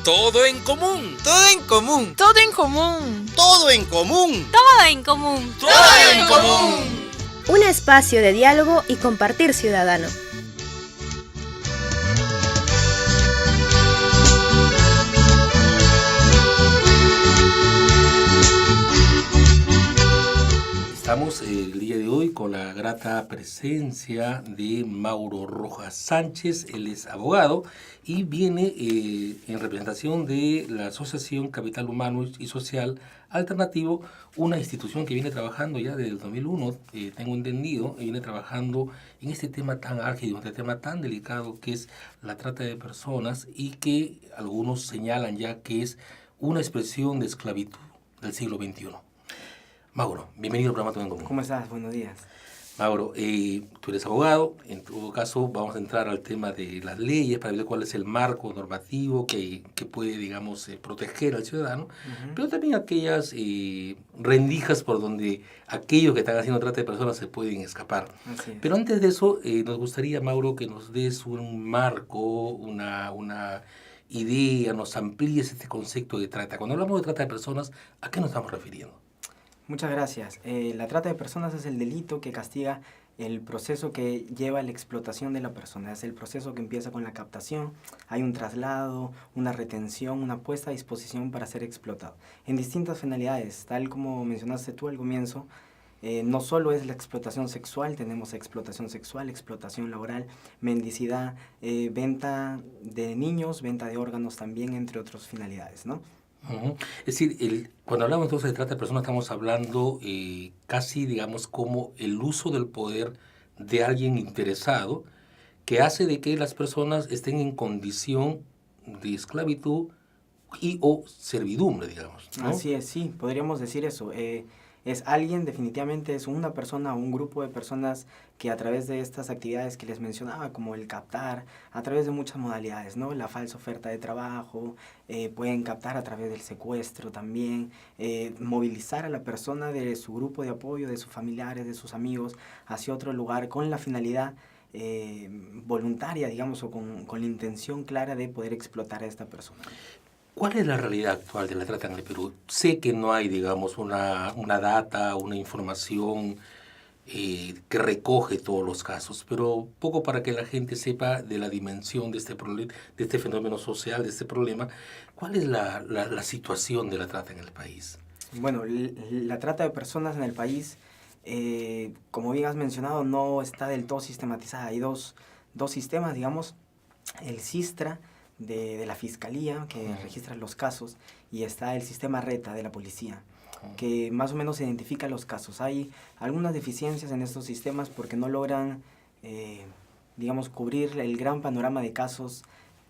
Todo en común. Todo en común. Todo en común. Todo en común. Todo en común. Todo en común. Un espacio de diálogo y compartir ciudadano. Estamos el día de hoy con la grata presencia de Mauro Rojas Sánchez. Él es abogado y viene en representación de la Asociación Capital Humano y Social Alternativo, una institución que viene trabajando ya desde el 2001, tengo entendido, y viene trabajando en este tema tan álgido, este tema tan delicado que es la trata de personas y que algunos señalan ya que es una expresión de esclavitud del siglo XXI. Mauro, bienvenido al programa Todo en Común. ¿Cómo estás? Buenos días. Mauro, tú eres abogado, en todo caso vamos a entrar al tema de las leyes para ver cuál es el marco normativo que puede, digamos, proteger al ciudadano, pero también aquellas rendijas por donde aquellos que están haciendo trata de personas se pueden escapar. Pero antes de eso, nos gustaría, Mauro, que nos des un marco, una idea, nos amplíes este concepto de trata. Cuando hablamos de trata de personas, ¿a qué nos estamos refiriendo? Muchas gracias. La trata de personas es el delito que castiga el proceso que lleva a la explotación de la persona. Es el proceso que empieza con la captación, hay un traslado, una retención, una puesta a disposición para ser explotado. En distintas finalidades, tal como mencionaste tú al comienzo, no solo es la explotación sexual, tenemos explotación sexual, explotación laboral, mendicidad, venta de niños, venta de órganos también, entre otras finalidades, ¿no? Es decir, cuando hablamos entonces de trata de personas estamos hablando casi, digamos, como el uso del poder de alguien interesado que hace de que las personas estén en condición de esclavitud y o servidumbre, digamos, ¿no? Así es, sí, podríamos decir eso. Es alguien, definitivamente es una persona o un grupo de personas que a través de estas actividades que les mencionaba, como el captar, a través de muchas modalidades, ¿no? La falsa oferta de trabajo, pueden captar a través del secuestro también, movilizar a la persona de su grupo de apoyo, de sus familiares, de sus amigos, hacia otro lugar con la finalidad voluntaria, digamos, o con la intención clara de poder explotar a esta persona. ¿Cuál es la realidad actual de la trata en el Perú? Sé que no hay, digamos, una data, una información que recoge todos los casos, pero poco para que la gente sepa de la dimensión de este fenómeno social, de este problema. ¿Cuál es la situación de la trata en el país? Bueno, la trata de personas en el país, como bien has mencionado, no está del todo sistematizada. Hay dos sistemas, digamos, el SISTRA, de la Fiscalía, que registra los casos, y está el sistema RETA de la Policía, que más o menos identifica los casos. Hay algunas deficiencias en estos sistemas porque no logran, digamos, cubrir el gran panorama de casos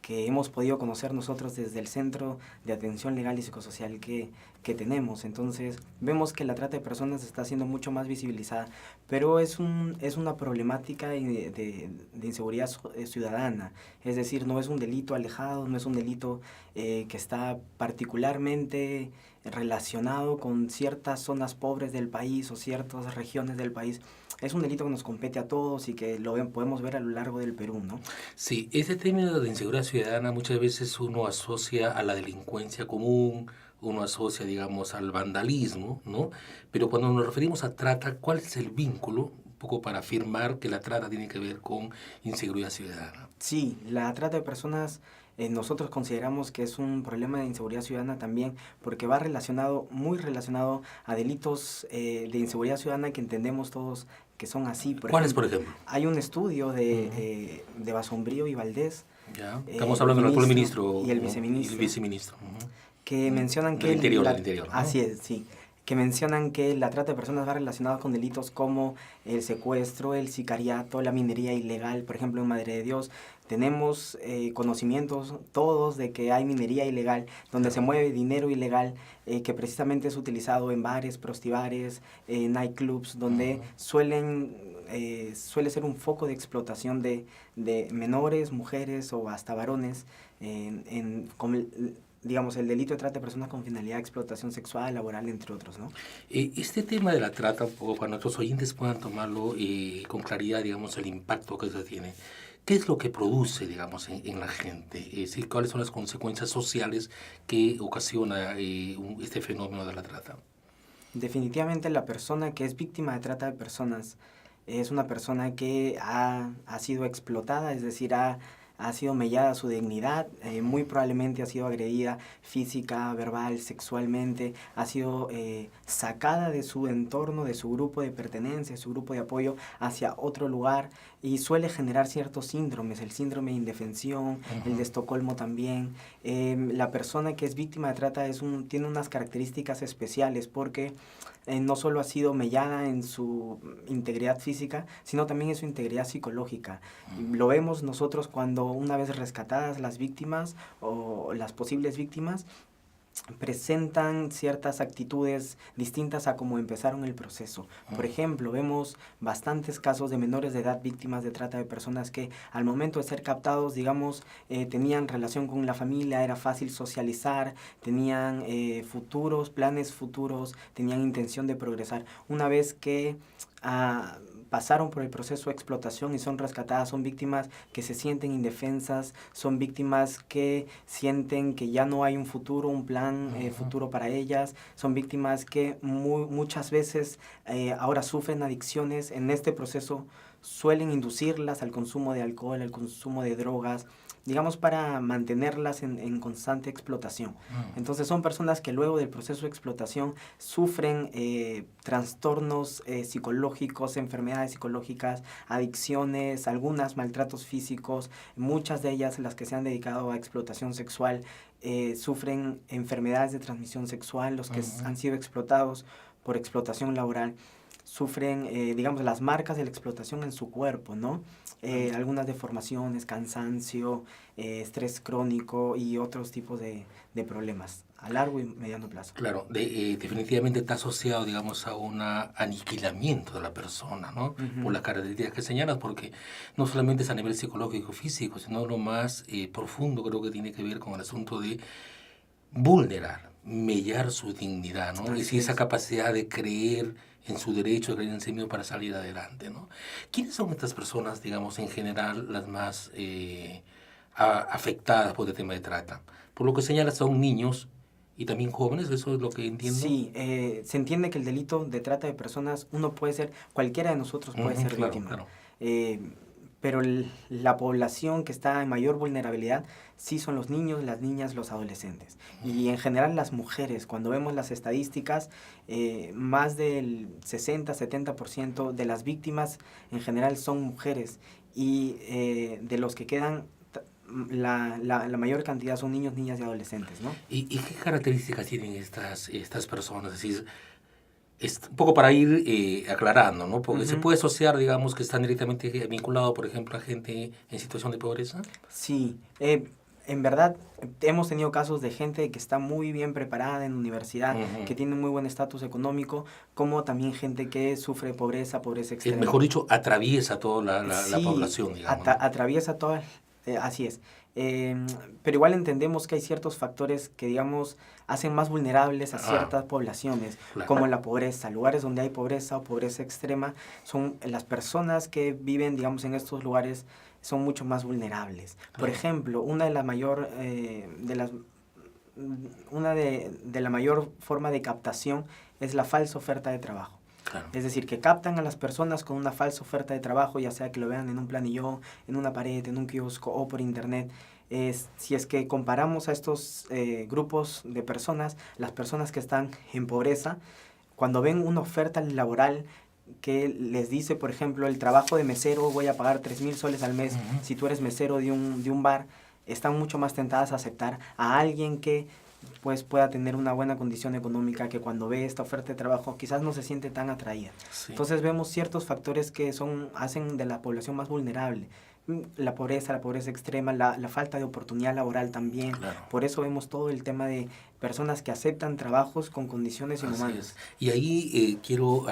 que hemos podido conocer nosotros desde el Centro de Atención Legal y Psicosocial que tenemos. Entonces, vemos que la trata de personas está siendo mucho más visibilizada, pero es una problemática de inseguridad ciudadana. Es decir, no es un delito alejado, no es un delito que está particularmente relacionado con ciertas zonas pobres del país o ciertas regiones del país. Es un delito que nos compete a todos y que podemos ver a lo largo del Perú, ¿no? Sí, este término de inseguridad ciudadana muchas veces uno asocia a la delincuencia común, uno asocia, digamos, al vandalismo, ¿no? Pero cuando nos referimos a trata, ¿cuál es el vínculo? Un poco para afirmar que la trata tiene que ver con inseguridad ciudadana. Sí, la trata de personas nosotros consideramos que es un problema de inseguridad ciudadana también porque va muy relacionado a delitos de inseguridad ciudadana que entendemos todos que son así. ¿Cuáles, por ejemplo? Hay un estudio de Basombrío y Valdés. Ya. Estamos hablando del actual ministro y el viceministro. Y el viceministro. Que mencionan que... Del interior, ¿no? Así es, sí. Que mencionan que la trata de personas va relacionada con delitos como el secuestro, el sicariato, la minería ilegal. Por ejemplo, en Madre de Dios tenemos conocimientos todos de que hay minería ilegal, donde se mueve dinero ilegal, que precisamente es utilizado en bares, prostibares, nightclubs, donde suele ser un foco de explotación de menores, mujeres o hasta varones digamos, el delito de trata de personas con finalidad de explotación sexual, laboral, entre otros, ¿no? Este tema de la trata, para nuestros oyentes puedan tomarlo con claridad, digamos, el impacto que eso tiene. ¿qué es lo que produce, digamos, en la gente? Es decir, ¿cuáles son las consecuencias sociales que ocasiona este fenómeno de la trata? Definitivamente la persona que es víctima de trata de personas es una persona que ha sido explotada, es decir, ha sido mellada su dignidad, muy probablemente ha sido agredida física, verbal, sexualmente, ha sido sacada de su entorno, de su grupo de pertenencia, de su grupo de apoyo hacia otro lugar y suele generar ciertos síndromes, el síndrome de indefensión, el de Estocolmo también. La persona que es víctima de trata tiene unas características especiales porque no solo ha sido mellada en su integridad física, sino también en su integridad psicológica. Lo vemos nosotros cuando una vez rescatadas las víctimas o las posibles víctimas, presentan ciertas actitudes distintas a como empezaron el proceso. Por ejemplo, vemos bastantes casos de menores de edad víctimas de trata de personas que al momento de ser captados, digamos, tenían relación con la familia, era fácil socializar, tenían planes futuros, tenían intención de progresar. Una vez que pasaron por el proceso de explotación y son rescatadas, son víctimas que se sienten indefensas, son víctimas que sienten que ya no hay un futuro, un plan futuro para ellas, son víctimas que muchas veces ahora sufren adicciones. En este proceso suelen inducirlas al consumo de alcohol, al consumo de drogas, digamos, para mantenerlas en constante explotación. Entonces son personas que luego del proceso de explotación sufren trastornos psicológicos, enfermedades psicológicas, adicciones, algunas maltratos físicos, muchas de ellas, las que se han dedicado a explotación sexual, sufren enfermedades de transmisión sexual, los que han sido explotados por explotación laboral sufren, digamos, las marcas de la explotación en su cuerpo, ¿no? Algunas deformaciones, cansancio, estrés crónico y otros tipos de problemas a largo y mediano plazo. Claro, definitivamente está asociado, digamos, a un aniquilamiento de la persona, ¿no? Por las características que señalas, porque no solamente es a nivel psicológico y físico, sino lo más profundo creo que tiene que ver con el asunto de vulnerar, mellar su dignidad, ¿no? Es decir, esa capacidad de creer en su derecho, de creer en sí mismo para salir adelante, ¿no? ¿Quiénes son estas personas, digamos, en general, las más afectadas por el tema de trata? Por lo que señalas, son niños y también jóvenes, ¿eso es lo que entiendo? Sí, se entiende que el delito de trata de personas, cualquiera de nosotros puede ser víctima. Claro. Pero la población que está en mayor vulnerabilidad sí son los niños, las niñas, los adolescentes. Y en general las mujeres, cuando vemos las estadísticas, más del 60-70% de las víctimas en general son mujeres. Y de los que quedan, la mayor cantidad son niños, niñas y adolescentes, ¿no? ¿Y qué características tienen estas personas? Es decir, es un poco para ir aclarando, ¿no? Porque se puede asociar, digamos, que están directamente vinculados, por ejemplo, a gente en situación de pobreza. Sí, en verdad hemos tenido casos de gente que está muy bien preparada en universidad, que tiene muy buen estatus económico, como también gente que sufre pobreza extrema. Mejor dicho, atraviesa toda la población, digamos. Atraviesa toda, así es. Pero igual entendemos que hay ciertos factores que, digamos, hacen más vulnerables a ciertas poblaciones, claro, como la pobreza. Lugares donde hay pobreza o pobreza extrema, son las personas que viven, digamos, en estos lugares son mucho más vulnerables. Claro. Por ejemplo, una de la mayor forma de captación es la falsa oferta de trabajo. Claro. Es decir, que captan a las personas con una falsa oferta de trabajo, ya sea que lo vean en un planillón, en una pared, en un kiosco o por internet. Si es que comparamos a estos grupos de personas, las personas que están en pobreza, cuando ven una oferta laboral que les dice, por ejemplo, el trabajo de mesero, voy a pagar 3,000 soles al mes, si tú eres mesero de un bar, están mucho más tentadas a aceptar a alguien que pues pueda tener una buena condición económica, que cuando ve esta oferta de trabajo quizás no se siente tan atraída. Sí. Entonces vemos ciertos factores que hacen de la población más vulnerable. La pobreza extrema, la falta de oportunidad laboral también. Claro. Por eso vemos todo el tema de personas que aceptan trabajos con condiciones inhumanas. Y ahí quiero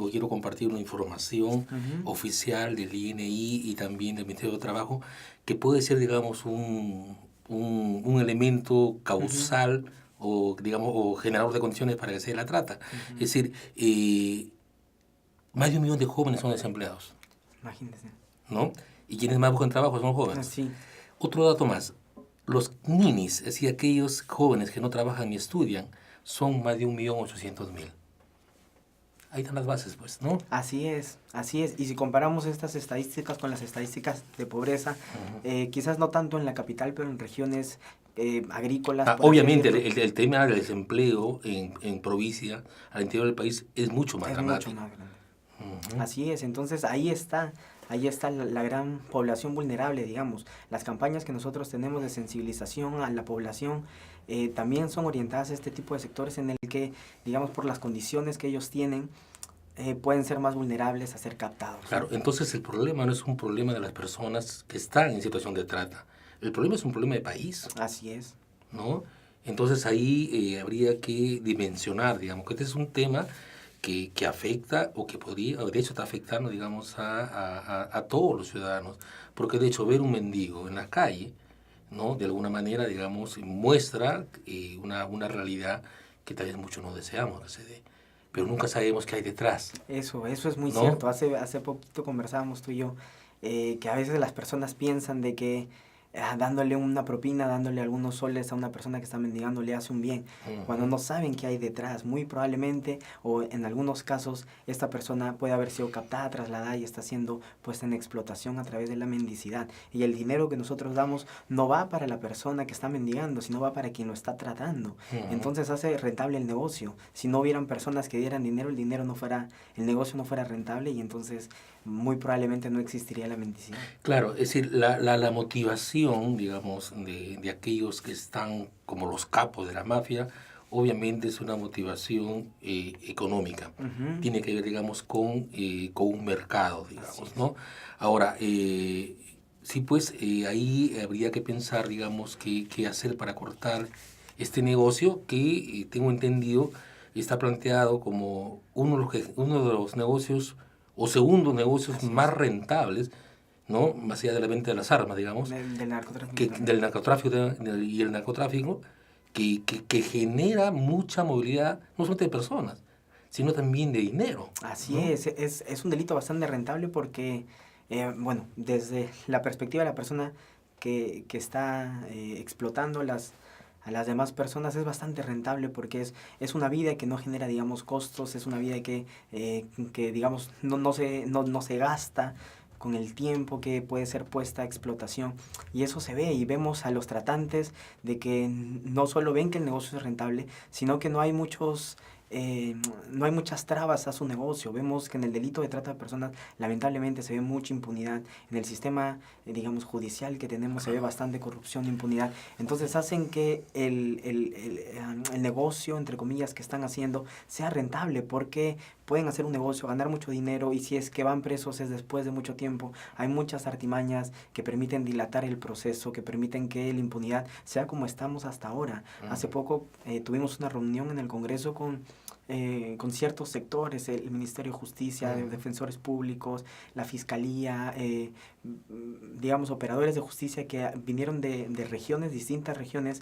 quiero compartir una información oficial del INI y también del Ministerio de Trabajo, que puede ser, digamos, un elemento causal o, digamos, o generador de condiciones para que se dé la trata. Es decir, más de 1 millón de jóvenes son desempleados. Imagínense. ¿no? Y quienes más buscan trabajo son los jóvenes. Sí, Otro dato más, los ninis, es decir, aquellos jóvenes que no trabajan ni estudian, son más de 1.800.000. Ahí están las bases, pues, ¿no? así es, así es. Y si comparamos estas estadísticas con las estadísticas de pobreza, quizás no tanto en la capital, pero en regiones agrícolas. por así Obviamente, decirlo, el tema del desempleo en provincia, al interior del país, es mucho más es dramático. mucho más grande. Ujú. Así es, entonces ahí está la gran población vulnerable, digamos. Las campañas que nosotros tenemos de sensibilización a la población también son orientadas a este tipo de sectores en el que, digamos, por las condiciones que ellos tienen, pueden ser más vulnerables a ser captados. Claro, entonces el problema no es un problema de las personas que están en situación de trata. El problema es un problema de país, Así es. ¿no? Entonces ahí habría que dimensionar, digamos, que este es un tema que afecta o que podría, o de hecho está afectando, digamos, a todos los ciudadanos. Porque de hecho ver un mendigo en la calle, ¿no? De alguna manera, digamos, muestra una realidad que tal vez muchos no deseamos que se dé. Pero nunca sabemos qué hay detrás. Eso es muy ¿No? cierto. Hace poquito conversábamos tú y yo que a veces las personas piensan de que dándole una propina, dándole algunos soles a una persona que está mendigando le hace un bien, cuando no saben qué hay detrás. Muy probablemente, o en algunos casos, esta persona puede haber sido captada, trasladada y está siendo puesta en explotación a través de la mendicidad. Y el dinero que nosotros damos no va para la persona que está mendigando, sino va para quien lo está tratando. Entonces hace rentable el negocio. Si no hubieran personas que dieran dinero, el negocio no fuera rentable y entonces muy probablemente no existiría la mendicidad. Claro, es decir, la motivación, digamos, de aquellos que están como los capos de la mafia, obviamente es una motivación económica. Ujú. Tiene que ver, digamos, con un mercado, digamos, ¿no? Ahora, sí, pues ahí habría que pensar, digamos, qué hacer para cortar este negocio que, tengo entendido, está planteado como uno de los negocios o segundos negocios más rentables, ¿no? Más allá de la venta de las armas, digamos, Del narcotráfico. del narcotráfico y el narcotráfico, que genera mucha movilidad, no solamente de personas, sino también de dinero. Así ¿no? es un delito bastante rentable porque, bueno, desde la perspectiva de la persona que está explotando a las demás personas es bastante rentable porque es una vida que no genera, digamos, costos, es una vida que digamos, no se gasta con el tiempo que puede ser puesta a explotación. Y eso se ve y vemos a los tratantes de que no solo ven que el negocio es rentable, sino que no hay muchas trabas a su negocio. Vemos que en el delito de trata de personas lamentablemente se ve mucha impunidad. En el sistema, digamos, judicial que tenemos se ve bastante corrupción e impunidad. Entonces hacen que el negocio, entre comillas, que están haciendo sea rentable porque pueden hacer un negocio, ganar mucho dinero y si es que van presos es después de mucho tiempo. Hay muchas artimañas que permiten dilatar el proceso, que permiten que la impunidad sea como estamos hasta ahora. Hace poco tuvimos una reunión en el Congreso con ciertos sectores, el Ministerio de Justicia, de defensores públicos, la Fiscalía, digamos, operadores de justicia que vinieron de regiones, distintas regiones,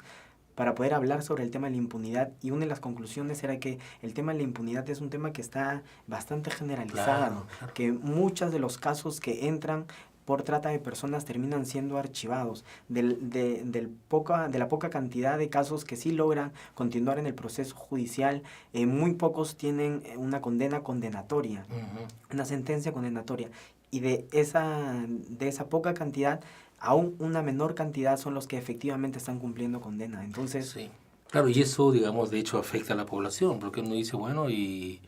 para poder hablar sobre el tema de la impunidad, y una de las conclusiones era que el tema de la impunidad es un tema que está bastante generalizado, Claro. que muchos de los casos que entran por trata de personas terminan siendo archivados. De la poca cantidad de casos que sí logran continuar en el proceso judicial, muy pocos tienen una condena condenatoria, una sentencia condenatoria. Y de esa poca cantidad, aún una menor cantidad son los que efectivamente están cumpliendo condena. Entonces, Sí. Claro, y eso, digamos, de hecho afecta a la población, porque uno dice, bueno, ¿y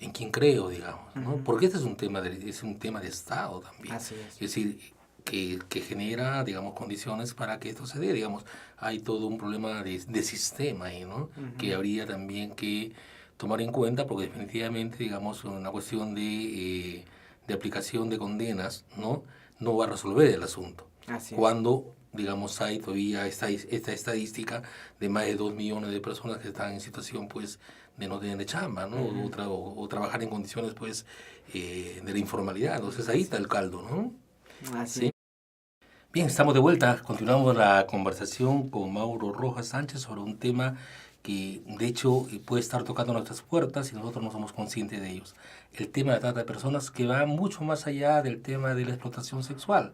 en quién creo, digamos? ¿no? Porque este es un tema de Estado también. así es. Es decir, que genera, digamos, condiciones para que esto se dé, digamos. Hay todo un problema de sistema ahí, ¿no? Que habría también que tomar en cuenta, porque definitivamente, digamos, una cuestión de aplicación de condenas, no va a resolver el asunto. Así es. Cuando, digamos, hay todavía esta estadística de más de 2 millones de personas que están en situación, pues, de no tener chamba, ¿no? O trabajar en condiciones, pues, de la informalidad. Entonces, ahí está el caldo, ¿no? Así Sí. Bien, estamos de vuelta. Continuamos la conversación con Mauro Rojas Sánchez sobre un tema que de hecho puede estar tocando nuestras puertas y nosotros no somos conscientes de ellos. El tema de la trata de personas que va mucho más allá del tema de la explotación sexual.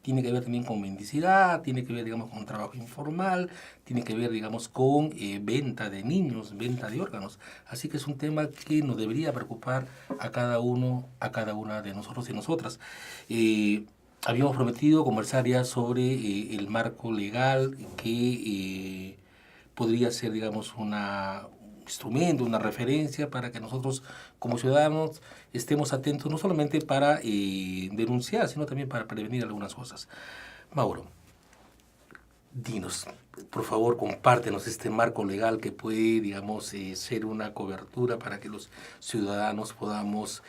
Tiene que ver también con mendicidad, tiene que ver, digamos, con trabajo informal, tiene que ver, digamos, con venta de niños, venta de órganos. Así que es un tema que nos debería preocupar a cada uno, a cada una de nosotros y nosotras. Habíamos prometido conversar ya sobre el marco legal que podría ser, digamos, un instrumento, una referencia para que nosotros como ciudadanos estemos atentos no solamente para denunciar, sino también para prevenir algunas cosas. Mauro, dinos, por favor, compártenos este marco legal que puede, digamos, ser una cobertura para que los ciudadanos podamos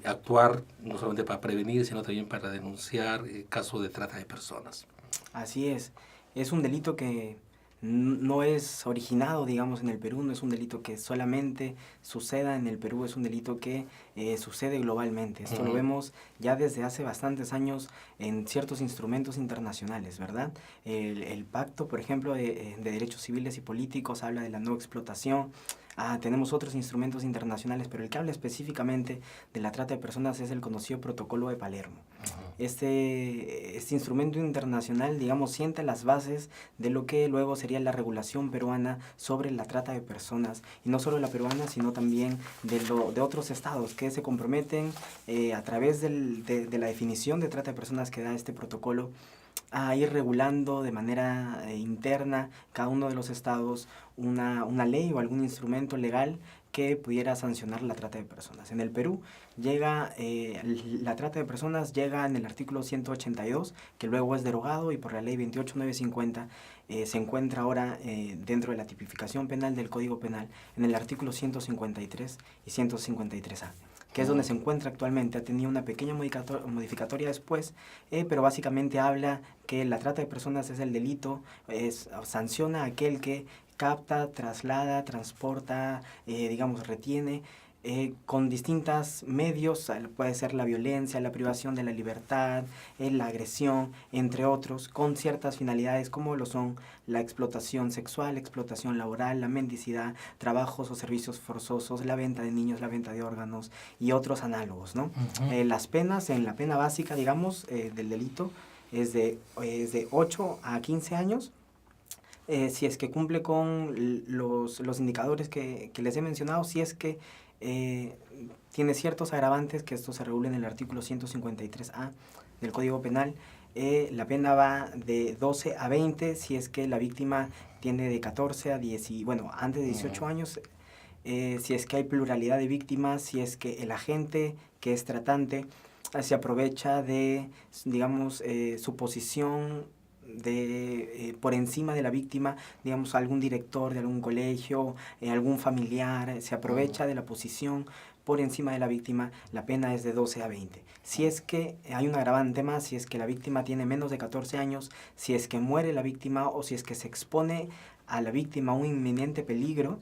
actuar no solamente para prevenir, sino también para denunciar casos de trata de personas. Así es un delito que no es originado, digamos, en el Perú, no es un delito que solamente suceda en el Perú, es un delito que sucede globalmente. Esto lo vemos ya desde hace bastantes años en ciertos instrumentos internacionales, ¿verdad? El pacto, por ejemplo, de derechos civiles y políticos habla de la no explotación. Tenemos otros instrumentos internacionales, pero el que habla específicamente de la trata de personas es el conocido Protocolo de Palermo. Este instrumento internacional, digamos, sienta las bases de lo que luego sería la regulación peruana sobre la trata de personas, y no solo la peruana, sino también de otros estados que se comprometen a través de la definición de trata de personas que da este protocolo a ir regulando de manera interna cada uno de los estados una ley o algún instrumento legal que pudiera sancionar la trata de personas. En el Perú la trata de personas llega en el artículo 182, que luego es derogado, y por la ley 28950 se encuentra ahora dentro de la tipificación penal del Código Penal en el artículo 153 y 153A. Que es donde se encuentra actualmente. Ha tenido una pequeña modificatoria después, pero básicamente habla que la trata de personas es el delito, sanciona a aquel que capta, traslada, transporta, digamos, retiene, con distintos medios, puede ser la violencia, la privación de la libertad, la agresión, entre otros, con ciertas finalidades como lo son la explotación sexual, explotación laboral, la mendicidad, trabajos o servicios forzosos, la venta de niños, la venta de órganos y otros análogos, ¿no? Las penas, en la pena básica, digamos, del delito, es de 8 a 15 años, si es que cumple con los indicadores que les he mencionado, si es que tiene ciertos agravantes, que esto se regula en el artículo 153A del Código Penal. La pena va de 12 a 20 si es que la víctima tiene de 14 a 10, bueno, antes de 18 años, si es que hay pluralidad de víctimas, si es que el agente que es tratante se aprovecha de, digamos, su posición por encima de la víctima, digamos, algún director de algún colegio, algún familiar, se aprovecha de la posición por encima de la víctima, la pena es de 12 a 20. Si es que hay un agravante más, si es que la víctima tiene menos de 14 años, si es que muere la víctima o si es que se expone a la víctima a un inminente peligro,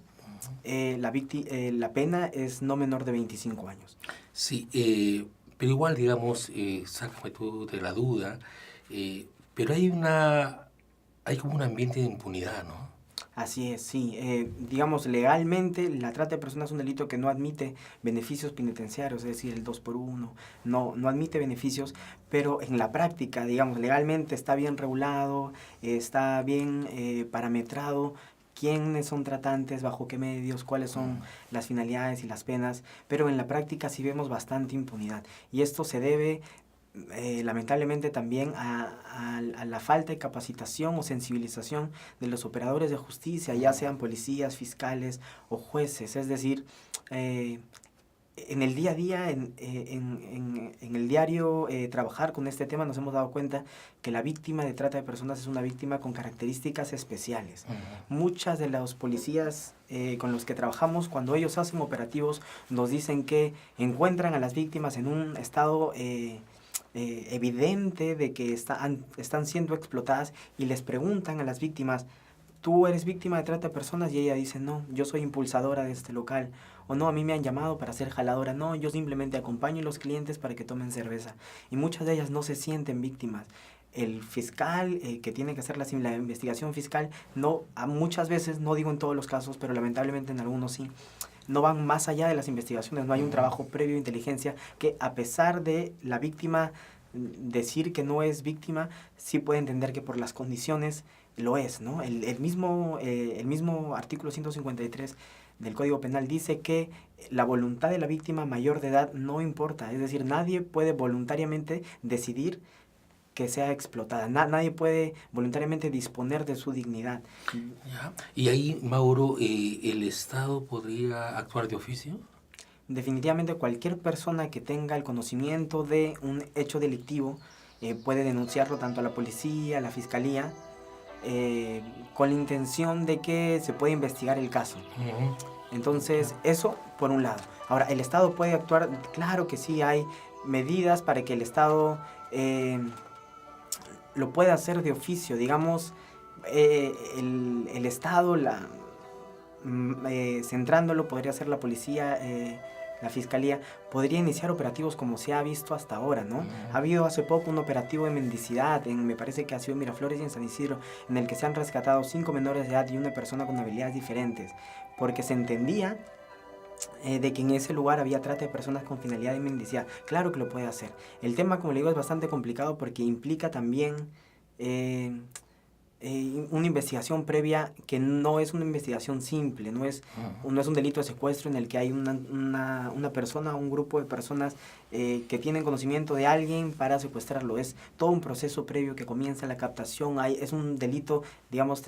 la pena es no menor de 25 años. Sí, pero igual, digamos, sácame tú de la duda, pero hay como un ambiente de impunidad, ¿no? Así es, sí. Digamos, legalmente la trata de personas es un delito que no admite beneficios penitenciarios, es decir, el 2x1, no admite beneficios, pero en la práctica, digamos, legalmente está bien regulado, está bien parametrado quiénes son tratantes, bajo qué medios, cuáles son las finalidades y las penas, pero en la práctica sí vemos bastante impunidad. Y esto se debe lamentablemente también a la falta de capacitación o sensibilización de los operadores de justicia, ya sean policías, fiscales o jueces. Es decir, en el día a día, en el diario trabajar con este tema, nos hemos dado cuenta que la víctima de trata de personas es una víctima con características especiales. Muchas de los policías con los que trabajamos, cuando ellos hacen operativos, nos dicen que encuentran a las víctimas en un estado evidente de que están siendo explotadas, y les preguntan a las víctimas: ¿tú eres víctima de trata de personas? Y ella dice: no, yo soy impulsadora de este local. O no, a mí me han llamado para ser jaladora. No, yo simplemente acompaño a los clientes para que tomen cerveza. Y muchas de ellas no se sienten víctimas. el fiscal que tiene que hacer la investigación fiscal, muchas veces, no digo en todos los casos, pero lamentablemente en algunos sí, no van más allá de las investigaciones, no hay un trabajo previo de inteligencia que, a pesar de la víctima decir que no es víctima, sí puede entender que por las condiciones lo es, ¿no? El mismo artículo 153 del Código Penal dice que la voluntad de la víctima mayor de edad no importa, es decir, nadie puede voluntariamente decidir que sea explotada, nadie puede voluntariamente disponer de su dignidad. ¿Ya? Y ahí, Mauro, ¿el Estado podría actuar de oficio? Definitivamente cualquier persona que tenga el conocimiento de un hecho delictivo puede denunciarlo tanto a la policía, a la fiscalía, con la intención de que se pueda investigar el caso. Entonces, eso por un lado. Ahora, ¿el Estado puede actuar? Claro que sí, hay medidas para que el Estado lo pueda hacer de oficio. Digamos, el Estado, centrándolo, podría ser la policía, la fiscalía, podría iniciar operativos como se ha visto hasta ahora, ¿no? Ha habido hace poco un operativo de mendicidad, me parece que ha sido en Miraflores y en San Isidro, en el que se han rescatado 5 menores de edad y una persona con habilidades diferentes, porque se entendía de que en ese lugar había trata de personas con finalidad de mendicidad. Claro que lo puede hacer. El tema, como le digo, es bastante complicado porque implica también una investigación previa que no es una investigación simple, no es un delito de secuestro en el que hay una persona, un grupo de personas que tienen conocimiento de alguien para secuestrarlo. Es todo un proceso previo que comienza la captación. Es un delito, digamos,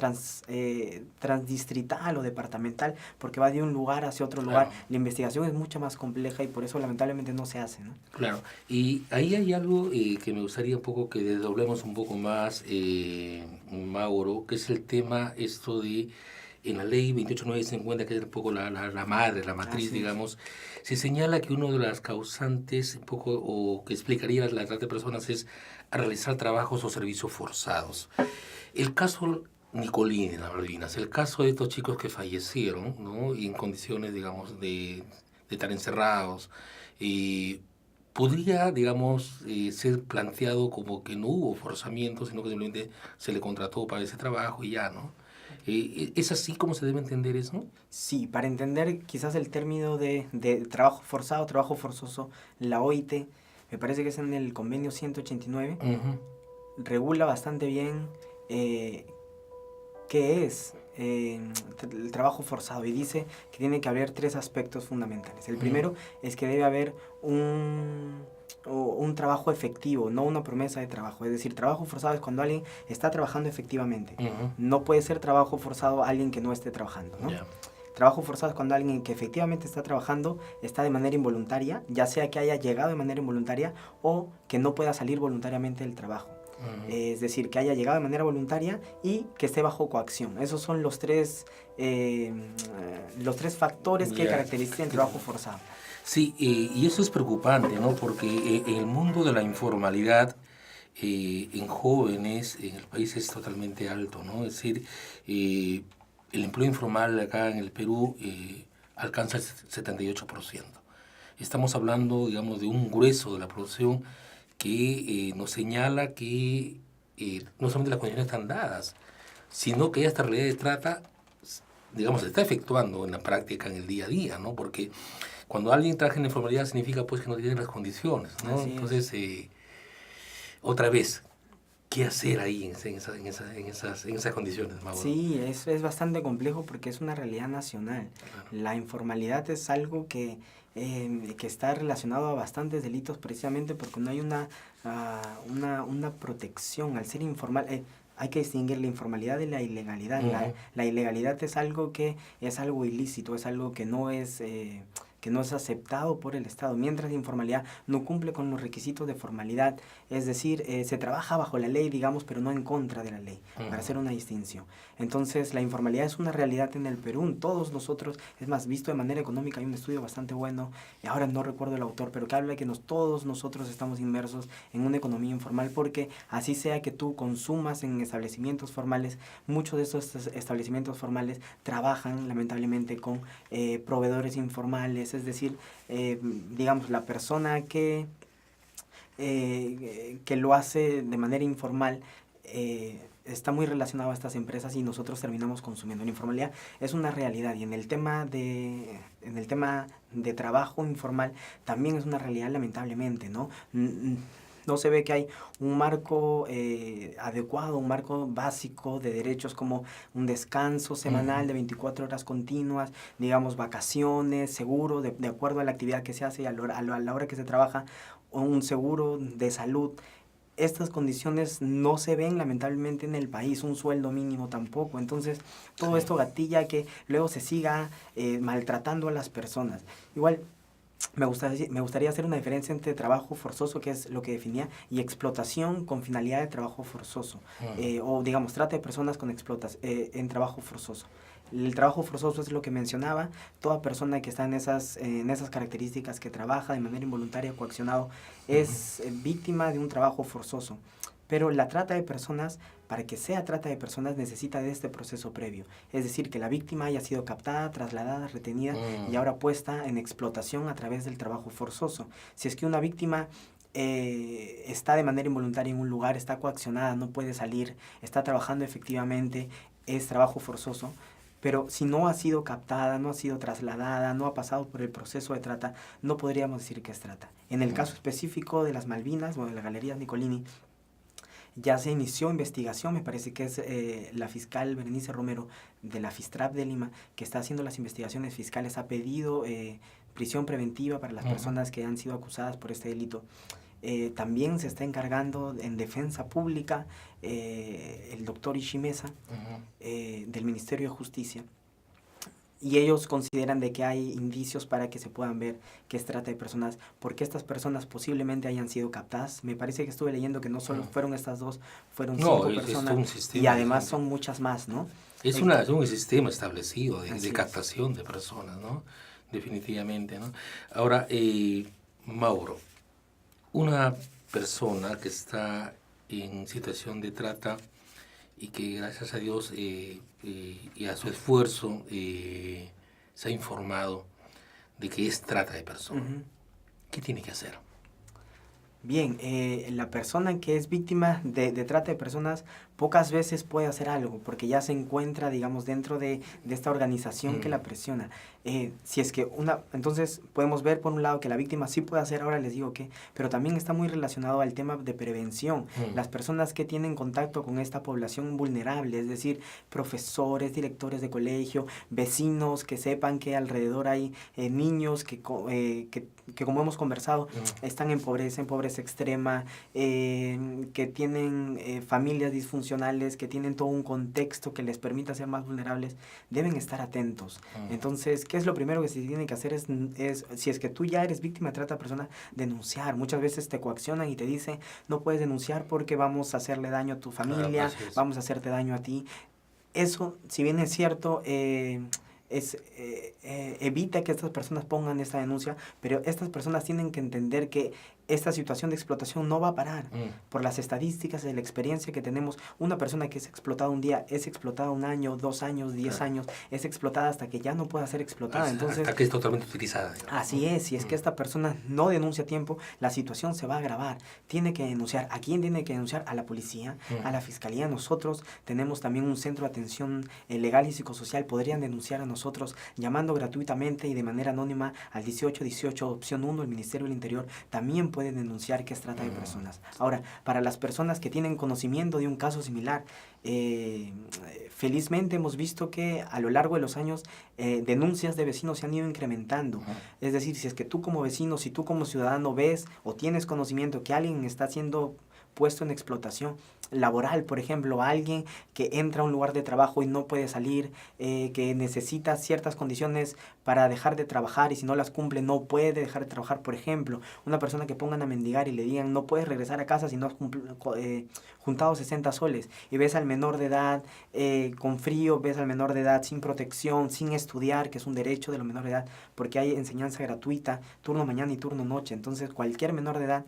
transdistrital o departamental, porque va de un lugar hacia otro lugar. Claro. La investigación es mucho más compleja y por eso lamentablemente no se hace, ¿no? Claro, y ahí hay algo que me gustaría un poco que desdoblemos un poco más, Mauro, que es el tema esto de, en la ley 28950, que es un poco la madre, la matriz, digamos, se señala que una de las causantes, un poco, o que explicaría la trata de personas, es a realizar trabajos o servicios forzados. El caso Nicolini, en las Malvinas, el caso de estos chicos que fallecieron, ¿no? Y en condiciones, digamos, de estar encerrados, podría, digamos, ser planteado como que no hubo forzamiento, sino que simplemente se le contrató para ese trabajo y ya, ¿no? ¿Es así como se debe entender eso? Sí, para entender quizás el término de trabajo forzado, trabajo forzoso, la OIT, me parece que es en el convenio 189, regula bastante bien qué es el trabajo forzado y dice que tiene que haber 3 aspectos fundamentales. El primero es que debe haber un trabajo efectivo, no una promesa de trabajo. Es decir, trabajo forzado es cuando alguien está trabajando efectivamente. No puede ser trabajo forzado alguien que no esté trabajando, ¿no? Yeah. Trabajo forzado es cuando alguien que efectivamente está trabajando está de manera involuntaria, ya sea que haya llegado de manera involuntaria o que no pueda salir voluntariamente del trabajo. Es decir, que haya llegado de manera voluntaria y que esté bajo coacción. Esos son los tres factores que caracterizan el trabajo forzado. Sí, y eso es preocupante, ¿no? Porque en el mundo de la informalidad, en jóvenes, en el país es totalmente alto, ¿no? Es decir, el empleo informal acá en el Perú alcanza el 78%. Estamos hablando, digamos, de un grueso de la producción que nos señala que no solamente las condiciones están dadas, sino que esta realidad de trata, digamos, se está efectuando en la práctica, en el día a día, ¿no? Porque cuando alguien trabaja en la informalidad significa pues que no tiene las condiciones, ¿no? Entonces, otra vez, ¿qué hacer ahí en esas condiciones, Mauro? Sí, es bastante complejo porque es una realidad nacional. Claro. La informalidad es algo que está relacionado a bastantes delitos precisamente porque no hay una protección. Al ser informal, hay que distinguir la informalidad de la ilegalidad. La ilegalidad es algo que es algo ilícito, es algo que no es aceptado por el Estado, mientras la informalidad no cumple con los requisitos de formalidad, es decir, se trabaja bajo la ley, digamos, pero no en contra de la ley, para hacer una distinción. Entonces, la informalidad es una realidad en el Perú, todos nosotros, es más, visto de manera económica, hay un estudio bastante bueno, y ahora no recuerdo el autor, pero que habla de que todos nosotros estamos inmersos en una economía informal, porque así sea que tú consumas en establecimientos formales, muchos de estos establecimientos formales trabajan, lamentablemente, con proveedores informales, es decir, digamos, la persona que que lo hace de manera informal, está muy relacionado a estas empresas y nosotros terminamos consumiendo. La informalidad es una realidad y en el tema de trabajo informal también es una realidad, lamentablemente, ¿no? No se ve que hay un marco adecuado, un marco básico de derechos como un descanso semanal de 24 horas continuas, digamos vacaciones, seguro de acuerdo a la actividad que se hace y a la hora que se trabaja, o un seguro de salud. Estas condiciones no se ven lamentablemente en el país, un sueldo mínimo tampoco. Entonces, todo esto gatilla que luego se siga maltratando a las personas. Igual, me gustaría hacer una diferencia entre trabajo forzoso, que es lo que definía, y explotación con finalidad de trabajo forzoso. O, digamos, trata de personas con en trabajo forzoso. El trabajo forzoso es lo que mencionaba, toda persona que está en esas características, que trabaja de manera involuntaria o coaccionado, es víctima de un trabajo forzoso. Pero la trata de personas, para que sea trata de personas, necesita de este proceso previo. Es decir, que la víctima haya sido captada, trasladada, retenida y ahora puesta en explotación a través del trabajo forzoso. Si es que una víctima está de manera involuntaria en un lugar, está coaccionada, no puede salir, está trabajando efectivamente, es trabajo forzoso. Pero si no ha sido captada, no ha sido trasladada, no ha pasado por el proceso de trata, no podríamos decir que es trata. En el caso específico de las Malvinas o de la Galería Nicolini, ya se inició investigación, me parece que es la fiscal Berenice Romero de la FISTRAP de Lima, que está haciendo las investigaciones fiscales, ha pedido prisión preventiva para las personas que han sido acusadas por este delito. También se está encargando en defensa pública el doctor Ishimesa del Ministerio de Justicia, y ellos consideran de que hay indicios para que se puedan ver que es trata de personas, porque estas personas posiblemente hayan sido captadas. Me parece que estuve leyendo que no solo fueron estas dos, fueron 5 personas, un sistema, y además son muchas más, ¿no? Es un sistema establecido de captación de personas, ¿no? Definitivamente, ¿no? Ahora, Mauro, una persona que está en situación de trata y que gracias a Dios y a su esfuerzo se ha informado de que es trata de personas, ¿qué tiene que hacer? Bien, la persona que es víctima de trata de personas pocas veces puede hacer algo, porque ya se encuentra, digamos, dentro de esta organización que la presiona. Si es que entonces podemos ver por un lado que la víctima sí puede hacer, ahora les digo qué, pero también está muy relacionado al tema de prevención. Las personas que tienen contacto con esta población vulnerable, es decir, profesores, directores de colegio, vecinos que sepan que alrededor hay niños que como hemos conversado, están en pobreza extrema, que tienen familias disfuncionales, que tienen todo un contexto que les permita ser más vulnerables, deben estar atentos. Entonces, ¿qué es lo primero que se tiene que hacer? Es si es que tú ya eres víctima de trata de personas, denunciar. Muchas veces te coaccionan y te dicen, no puedes denunciar porque vamos a hacerle daño a tu familia, vamos a hacerte daño a ti. Eso, si bien es cierto, evita que estas personas pongan esta denuncia, pero estas personas tienen que entender que esta situación de explotación no va a parar. Por las estadísticas de la experiencia que tenemos, una persona que es explotada un día es explotada 1 año, 2 años, 10 años, es explotada hasta que ya no pueda ser explotada. Entonces, hasta que es totalmente utilizada. Digamos. Así es, si es que esta persona no denuncia a tiempo, la situación se va a agravar. Tiene que denunciar. ¿A quién tiene que denunciar? A la policía, a la fiscalía. Nosotros tenemos también un centro de atención legal y psicosocial. Podrían denunciar a nosotros llamando gratuitamente y de manera anónima al 1818 opción 1, el Ministerio del Interior. También pueden denunciar que es trata de personas. Ahora, para las personas que tienen conocimiento de un caso similar, felizmente hemos visto que a lo largo de los años denuncias de vecinos se han ido incrementando. Es decir, si es que tú como vecino, si tú como ciudadano ves o tienes conocimiento que alguien está siendo puesto en explotación laboral, por ejemplo, alguien que entra a un lugar de trabajo y no puede salir, que necesita ciertas condiciones para dejar de trabajar y si no las cumple no puede dejar de trabajar, por ejemplo, una persona que pongan a mendigar y le digan no puedes regresar a casa si no has juntado 60 soles y ves al menor de edad con frío, ves al menor de edad sin protección, sin estudiar, que es un derecho de los menores de edad porque hay enseñanza gratuita, turno mañana y turno noche, entonces cualquier menor de edad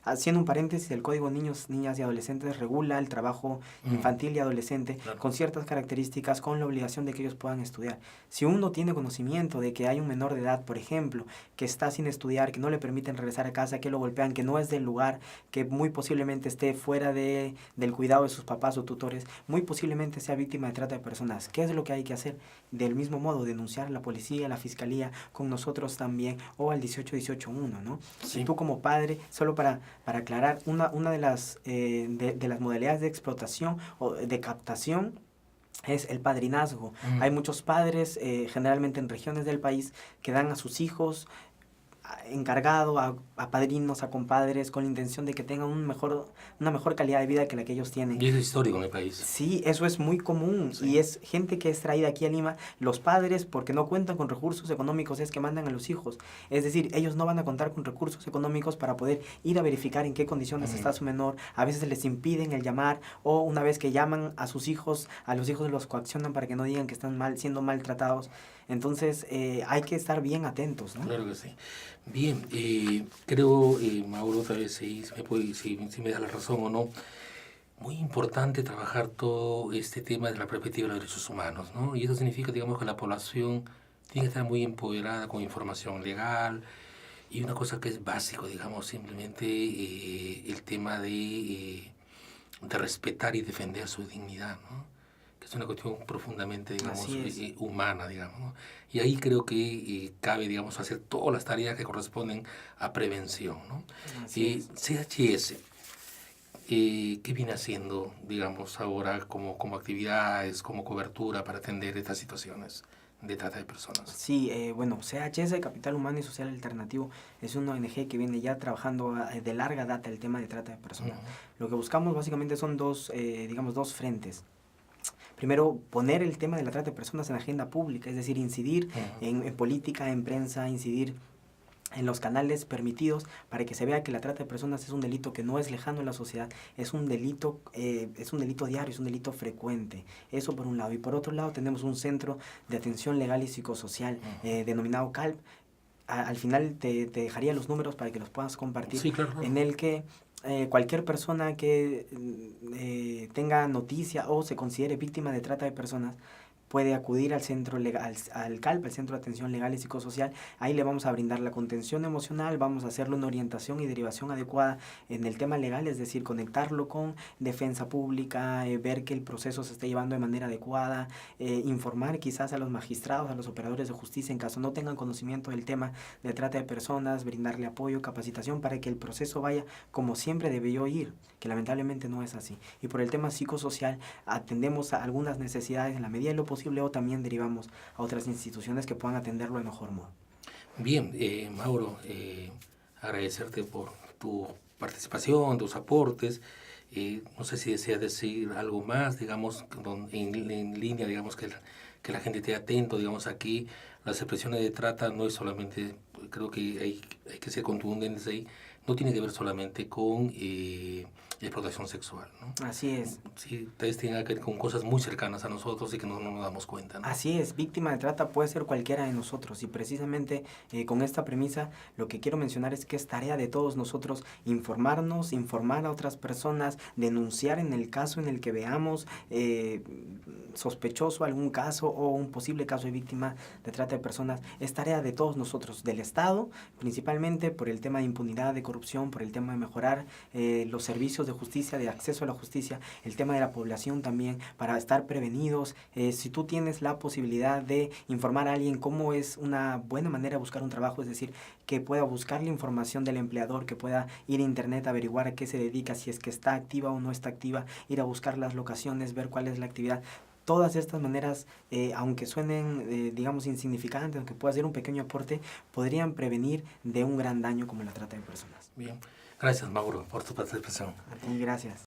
Haciendo un paréntesis, el Código Niños, Niñas y Adolescentes regula el trabajo infantil y adolescente Claro. con ciertas características, con la obligación de que ellos puedan estudiar. Si uno tiene conocimiento de que hay un menor de edad, por ejemplo, que está sin estudiar, que no le permiten regresar a casa, que lo golpean, que no es del lugar, que muy posiblemente esté fuera del cuidado de sus papás o tutores, muy posiblemente sea víctima de trata de personas. ¿Qué es lo que hay que hacer? Del mismo modo, denunciar a la policía, a la fiscalía, con nosotros también, o al 1818-1, ¿no? Sí. Y tú como padre, solo para aclarar, una de las modalidades de explotación o de captación es el padrinazgo. Hay muchos padres, generalmente en regiones del país, que dan a sus hijos encargado a padrinos, a compadres, con la intención de que tengan una mejor calidad de vida que la que ellos tienen. Y es histórico en el país. Sí, eso es muy común, Sí. y es gente que es traída aquí a Lima. Los padres, porque no cuentan con recursos económicos, es que mandan a los hijos. Es decir, ellos no van a contar con recursos económicos para poder ir a verificar en qué condiciones está su menor. A veces les impiden el llamar, o una vez que llaman a sus hijos, a los hijos los coaccionan para que no digan que están siendo maltratados. Entonces, hay que estar bien atentos, ¿no? Claro que sí. Bien, creo, Mauro, tal vez si me da la razón o no, muy importante trabajar todo este tema de la perspectiva de los derechos humanos, ¿no? Y eso significa, digamos, que la población tiene que estar muy empoderada con información legal, y una cosa que es básico, digamos, simplemente el tema de respetar y defender su dignidad, ¿no? Que es una cuestión profundamente, digamos, Así es. humana, digamos, ¿no? Y ahí creo que cabe, digamos, hacer todas las tareas que corresponden a prevención, ¿no? Así es. CHS, ¿qué viene haciendo, digamos, ahora como actividades, como cobertura para atender estas situaciones de trata de personas? Sí, bueno, CHS, Capital Humano y Social Alternativo, es una ONG que viene ya trabajando de larga data el tema de trata de personas. Lo que buscamos básicamente son dos frentes. Primero, poner el tema de la trata de personas en la agenda pública, es decir, incidir en política, en prensa, incidir en los canales permitidos para que se vea que la trata de personas es un delito que no es lejano en la sociedad, es un delito diario, es un delito frecuente. Eso por un lado. Y por otro lado tenemos un centro de atención legal y psicosocial denominado CALP. Al final te dejaría los números para que los puedas compartir. Sí, claro. En el que cualquier persona que tenga noticia o se considere víctima de trata de personas puede acudir al centro legal, al CALP, el Centro de Atención Legal y Psicosocial. Ahí le vamos a brindar la contención emocional, vamos a hacerle una orientación y derivación adecuada en el tema legal, es decir, conectarlo con defensa pública, ver que el proceso se esté llevando de manera adecuada, informar quizás a los magistrados, a los operadores de justicia en caso no tengan conocimiento del tema de trata de personas, brindarle apoyo, capacitación para que el proceso vaya como siempre debió ir, que lamentablemente no es así. Y por el tema psicosocial atendemos a algunas necesidades en la medida de lo posible, o también derivamos a otras instituciones que puedan atenderlo de mejor modo. Bien, Mauro, agradecerte por tu participación, tus aportes. No sé si deseas decir algo más, digamos, en línea, digamos, que la gente esté atento, digamos, aquí. Las expresiones de trata no es solamente, creo que hay que ser contundentes ahí, no tiene que ver solamente con explotación sexual, ¿no? Así es. Sí, tal vez tenga que ver con cosas muy cercanas a nosotros y que no nos damos cuenta, ¿no? Así es, víctima de trata puede ser cualquiera de nosotros, y precisamente con esta premisa lo que quiero mencionar es que es tarea de todos nosotros informarnos, informar a otras personas, denunciar en el caso en el que veamos sospechoso algún caso o un posible caso de víctima de trata de personas. Es tarea de todos nosotros, del Estado, principalmente por el tema de impunidad, de corrupción, por el tema de mejorar los servicios de justicia, de acceso a la justicia, el tema de la población también, para estar prevenidos. Si tú tienes la posibilidad de informar a alguien cómo es una buena manera de buscar un trabajo, es decir, que pueda buscar la información del empleador, que pueda ir a internet a averiguar a qué se dedica, si es que está activa o no está activa, ir a buscar las locaciones, ver cuál es la actividad. Todas estas maneras, aunque suenen, digamos, insignificantes, aunque pueda ser un pequeño aporte, podrían prevenir de un gran daño como la trata de personas. Bien, gracias, Mauro, por tu participación. A ti, gracias.